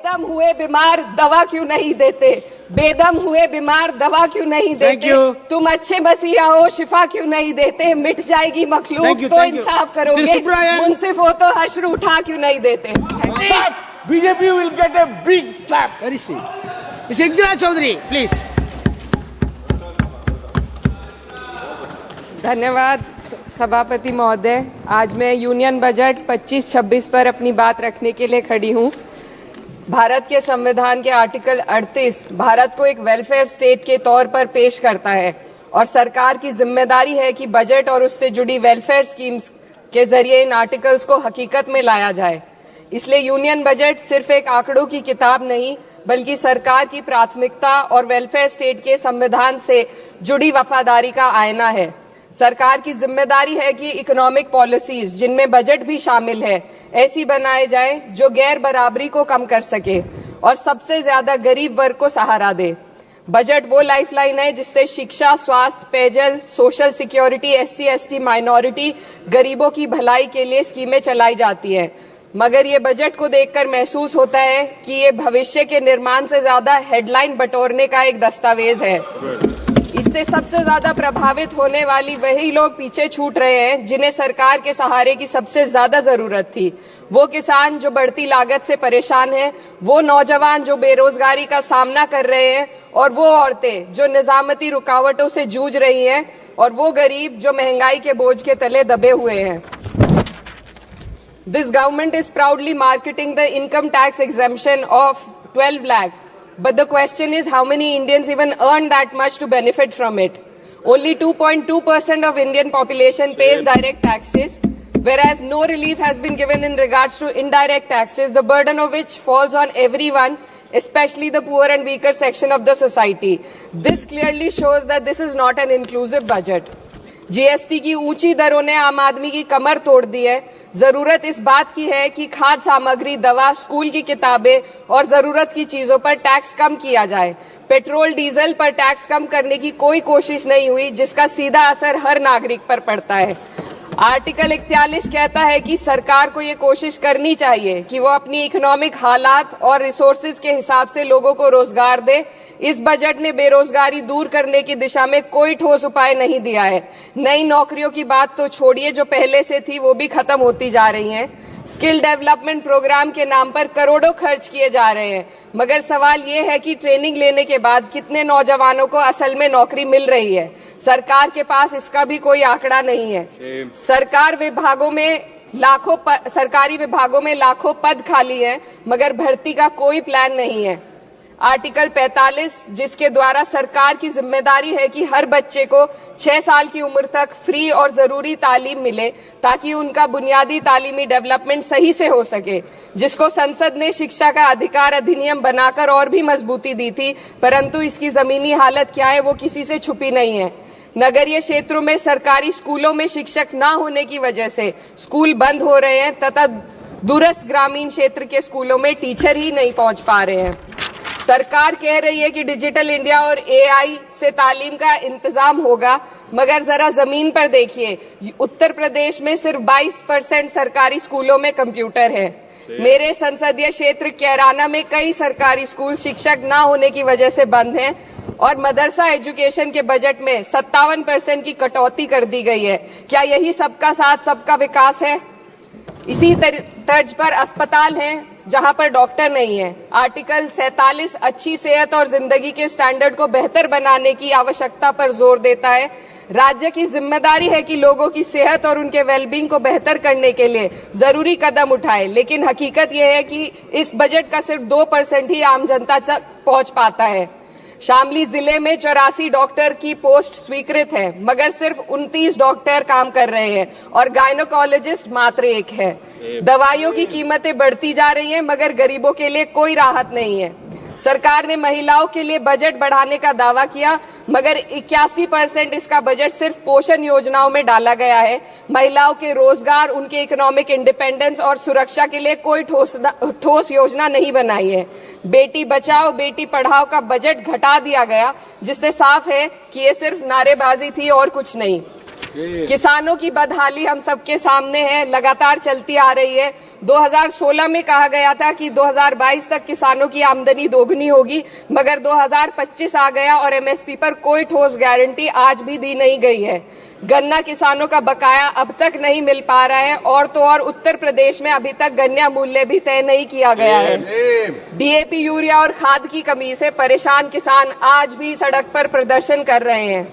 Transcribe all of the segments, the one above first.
बेदम हुए बीमार दवा क्यों नहीं देते? बेदम हुए बीमार दवा क्यों नहीं देते? तुम अच्छे मसीहा हो, शिफा क्यों नहीं देते? मिट जाएगी मखलूक तो इंसाफ करोगे, मुंसिफ हो तो हश्र उठा क्यों नहीं देते? BJP will get a big slap. Very see. Ms. Indira Chaudhary, please. धन्यवाद सभापति महोदय। आज मैं यूनियन बजट 25-26 पर अपनी बात रखने के लिए खड़ी हूँ। भारत के संविधान के आर्टिकल 38 भारत को एक वेलफेयर स्टेट के तौर पर पेश करता है और सरकार की जिम्मेदारी है कि बजट और उससे जुड़ी वेलफेयर स्कीम्स के जरिए इन आर्टिकल्स को हकीकत में लाया जाए। इसलिए यूनियन बजट सिर्फ एक आंकड़ों की किताब नहीं, बल्कि सरकार की प्राथमिकता और वेलफेयर स्टेट के संविधान से जुड़ी वफादारी का आईना है। सरकार की जिम्मेदारी है कि इकोनॉमिक पॉलिसीज, जिनमें बजट भी शामिल है, ऐसी बनाए जाए जो गैर बराबरी को कम कर सके और सबसे ज्यादा गरीब वर्ग को सहारा दे। बजट वो लाइफलाइन है जिससे शिक्षा, स्वास्थ्य, पेयजल, social security, SC, ST, minority, गरीबों की भलाई के लिए स्कीमें चलाई जाती है। मगर ये बजट को देखकर महसूस होता है कि ये भविष्य के निर्माण से ज्यादा हेडलाइन बटोरने का एक दस्तावेज है। इससे सबसे ज्यादा प्रभावित होने वाली वही लोग पीछे छूट रहे हैं जिन्हें सरकार के सहारे की सबसे ज्यादा जरूरत थी। वो किसान जो बढ़ती लागत से परेशान हैं, वो नौजवान जो बेरोजगारी का सामना कर रहे हैं और वो औरतें जो निजामती रुकावटों से जूझ रही हैं और वो गरीब जो महंगाई के बोझ के तले दबे हुए हैं। This government is proudly marketing the income tax exemption of 12 lakhs. But the question is, how many Indians even earn that much to benefit from it? Only 2.2% of Indian population pays direct taxes, whereas no relief has been given in regards to indirect taxes, the burden of which falls on everyone, especially the poor and weaker section of the society. This clearly shows that this is not an inclusive budget. GST की ऊंची दरों ने आम आदमी की कमर तोड़ दी है। जरूरत इस बात की है कि खाद्य सामग्री, दवा, स्कूल की किताबें और जरूरत की चीजों पर टैक्स कम किया जाए। पेट्रोल, डीजल पर टैक्स कम करने की कोई कोशिश नहीं हुई, जिसका सीधा असर हर नागरिक पर पड़ता है। आर्टिकल 41 कहता है कि सरकार को ये कोशिश करनी चाहिए कि वो अपनी इकोनॉमिक हालात और रिसोर्सेज के हिसाब से लोगों को रोजगार दे। इस बजट ने बेरोजगारी दूर करने की दिशा में कोई ठोस उपाय नहीं दिया है। नई नौकरियों की बात तो छोड़िए, जो पहले से थी वो भी खत्म होती जा रही हैं। स्किल डेवलपमेंट प्रोग्राम के नाम पर करोड़ों खर्च किए जा रहे हैं, मगर सवाल ये है कि ट्रेनिंग लेने के बाद कितने नौजवानों को असल में नौकरी मिल रही है। सरकार के पास इसका भी कोई आंकड़ा नहीं है। सरकारी विभागों में लाखों पद खाली हैं, मगर भर्ती का कोई प्लान नहीं है। आर्टिकल 45, जिसके द्वारा सरकार की जिम्मेदारी है कि हर बच्चे को 6 साल की उम्र तक फ्री और जरूरी तालीम मिले ताकि उनका बुनियादी तालीमी डेवलपमेंट सही से हो सके, जिसको संसद ने शिक्षा का अधिकार अधिनियम बनाकर और भी मजबूती दी थी, परंतु इसकी जमीनी हालत क्या है वो किसी से छुपी नहीं है। नगरीय क्षेत्रों में सरकारी स्कूलों में शिक्षक न होने की वजह से स्कूल बंद हो रहे हैं तथा दूरस्थ ग्रामीण क्षेत्र के स्कूलों में टीचर ही नहीं पहुंच पा रहे हैं। सरकार कह रही है कि डिजिटल इंडिया और एआई से तालीम का इंतजाम होगा, मगर जरा जमीन पर देखिए, उत्तर प्रदेश में सिर्फ 22% सरकारी स्कूलों में कंप्यूटर है। मेरे संसदीय क्षेत्र कैराना में कई सरकारी स्कूल शिक्षक न होने की वजह से बंद हैं और मदरसा एजुकेशन के बजट में 57% की कटौती कर दी गई है। क्या यही सबका साथ सबका विकास है? इसी तर्ज पर अस्पताल हैं जहां पर डॉक्टर नहीं है। आर्टिकल 47 अच्छी सेहत और जिंदगी के स्टैंडर्ड को बेहतर बनाने की आवश्यकता पर जोर देता है। राज्य की जिम्मेदारी है कि लोगों की सेहत और उनके वेलबींग को बेहतर करने के लिए जरूरी कदम उठाए, लेकिन हकीकत यह है कि इस बजट का सिर्फ 2% ही आम जनता तक पहुंच पाता है। शामली जिले में 84 डॉक्टर की पोस्ट स्वीकृत है, मगर सिर्फ 29 डॉक्टर काम कर रहे हैं और गायनोकोलॉजिस्ट मात्र 1 है। दवाइयों की कीमतें बढ़ती जा रही हैं, मगर गरीबों के लिए कोई राहत नहीं है। सरकार ने महिलाओं के लिए बजट बढ़ाने का दावा किया, मगर 81% इसका बजट सिर्फ पोषण योजनाओं में डाला गया है। महिलाओं के रोजगार, उनके इकोनॉमिक इंडिपेंडेंस और सुरक्षा के लिए कोई ठोस योजना नहीं बनाई है। बेटी बचाओ बेटी पढ़ाओ का बजट घटा दिया गया, जिससे साफ है कि ये सिर्फ नारेबाजी थी और कुछ नहीं। किसानों की बदहाली हम सबके सामने है, लगातार चलती आ रही है। 2016 में कहा गया था कि 2022 तक किसानों की आमदनी दोगुनी होगी, मगर 2025 आ गया और एमएसपी पर कोई ठोस गारंटी आज भी दी नहीं गई है। गन्ना किसानों का बकाया अब तक नहीं मिल पा रहा है, और तो और उत्तर प्रदेश में अभी तक गन्ना मूल्य भी तय नहीं किया गया है। डीएपी, यूरिया और खाद की कमी से परेशान किसान आज भी सड़क पर प्रदर्शन कर रहे हैं।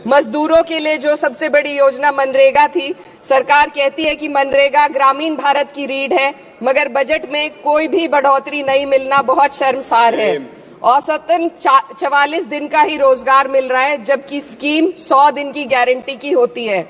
मजदूरों के लिए जो सबसे बड़ी योजना मनरेगा थी, सरकार कहती है कि मनरेगा ग्रामीण भारत की रीढ़ है, मगर बजट में कोई भी बढ़ोतरी नहीं मिलना बहुत शर्मसार है। औसतन 44 दिन का ही रोजगार मिल रहा है, जबकि स्कीम 100 दिन की गारंटी की होती है।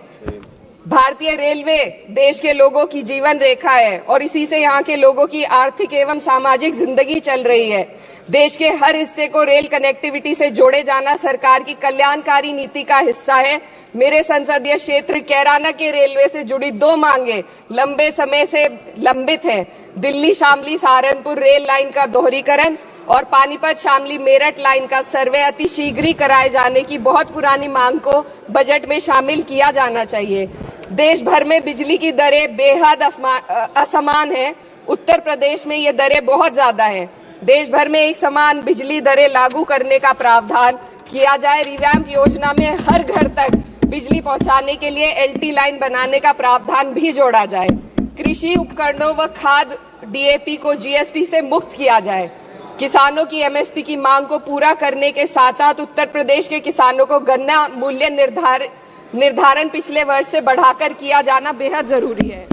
भारतीय रेलवे देश के लोगों की जीवन रेखा है और इसी से यहाँ के लोगों की आर्थिक एवं सामाजिक जिंदगी चल रही है। देश के हर हिस्से को रेल कनेक्टिविटी से जोड़े जाना सरकार की कल्याणकारी नीति का हिस्सा है। मेरे संसदीय क्षेत्र कैराना के रेलवे से जुड़ी 2 मांगे लंबे समय से लंबित हैं। दिल्ली शामली सहारनपुर रेल लाइन का दोहरीकरण और पानीपत शामली मेरठ लाइन का सर्वे अति शीघ्र ही कराए जाने की बहुत पुरानी मांग को बजट में शामिल किया जाना चाहिए। देश भर में बिजली की दरें बेहद असमान हैं। उत्तर प्रदेश में ये दरें बहुत ज्यादा हैं। देश भर में एक समान बिजली दरें लागू करने का प्रावधान किया जाए। रिवैम्प योजना में हर घर तक बिजली पहुंचाने के लिए एलटी लाइन बनाने का प्रावधान भी जोड़ा जाए। कृषि उपकरणों व खाद डीएपी को जीएसटी से मुक्त किया जाए। किसानों की एमएसपी की मांग को पूरा करने के साथ साथ उत्तर प्रदेश के किसानों को गन्ना मूल्य निर्धारण पिछले वर्ष से बढ़ाकर किया जाना बेहद जरूरी है।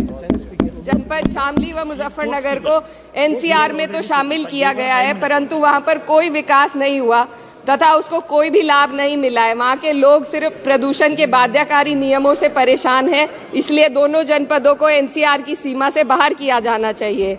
जनपद शामली व मुजफ्फरनगर को एनसीआर में तो शामिल किया गया है, परंतु वहां पर कोई विकास नहीं हुआ तथा उसको कोई भी लाभ नहीं मिला है। वहां के लोग सिर्फ प्रदूषण के बाध्यकारी नियमों से परेशान हैं, इसलिए दोनों जनपदों को एनसीआर की सीमा से बाहर किया जाना चाहिए।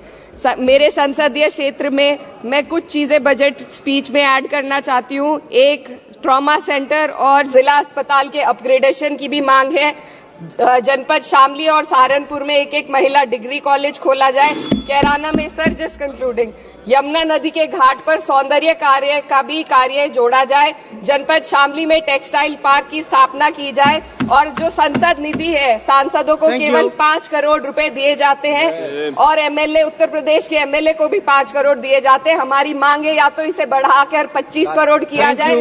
मेरे संसदीय क्षेत्र में मैं कुछ चीजें बजट स्पीच में ऐड करना चाहती हूँ। एक, ट्रॉमा सेंटर और जिला अस्पताल के अपग्रेडेशन की भी मांग है। जनपद शामली और सहारनपुर में एक महिला डिग्री कॉलेज खोला जाए। कैराना में सर जस्ट कंक्लूडिंग, यमुना नदी के घाट पर सौंदर्य कार्य का भी कार्य जोड़ा जाए। जनपद शामली में टेक्सटाइल पार्क की स्थापना की जाए और जो संसद निधि है, सांसदों को केवल 5 करोड़ रुपए दिए जाते हैं और एमएलए, उत्तर प्रदेश के एमएलए को भी 5 करोड़ दिए जाते हैं। हमारी मांग है या तो इसे बढ़ाकर 25 करोड़ किया जाए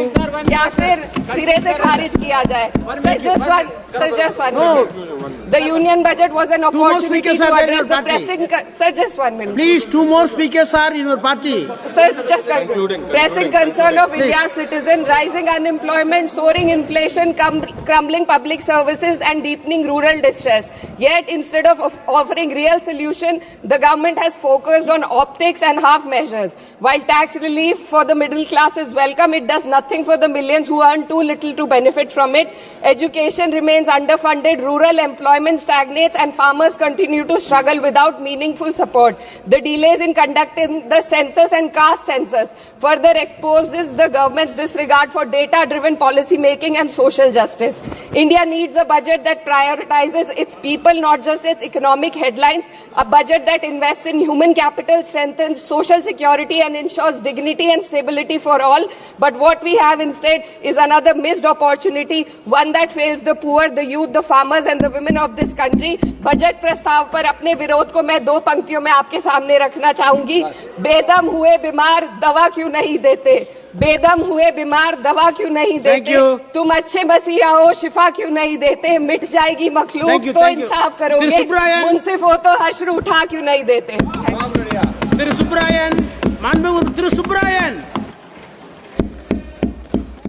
या फिर सिरे से खारिज किया जाए। Sir just one The union budget was an opportunity to address the pressing... Sir, just 1 minute. Please, 2 more speakers are in your party. Sir, just concluding. Pressing concern of India's citizen, rising unemployment, soaring inflation, crumbling public services and deepening rural distress. Yet, instead of offering real solution, the government has focused on optics and half measures. While tax relief for the middle class is welcome, it does nothing for the millions who earn too little to benefit from it. Education remains underfunded, rural employment stagnates and farmers continue to struggle without meaningful support. The delays in conducting the census and caste census further exposes the government's disregard for data-driven policy making and social justice. India needs a budget that prioritizes its people, not just its economic headlines, a budget that invests in human capital, strengthens social security and ensures dignity and stability for all. But what we have instead is another missed opportunity, one that fails the poor, the youth, the farmers and the women of this country. Budget प्रस्ताव पर अपने विरोध को मैं 2 पंक्तियों में आपके सामने रखना चाहूंगी। बेदम हुए बीमार दवा क्यों नहीं देते? बेदम हुए बीमार दवा क्यों नहीं देते? तुम अच्छे मसीहा हो, शिफा क्यों नहीं देते? मिट जाएगी मखलूक तो इंसाफ करोगे, मुंसिफ हो तो हश्र उठा क्यों नहीं देते? Thiru Subrayan,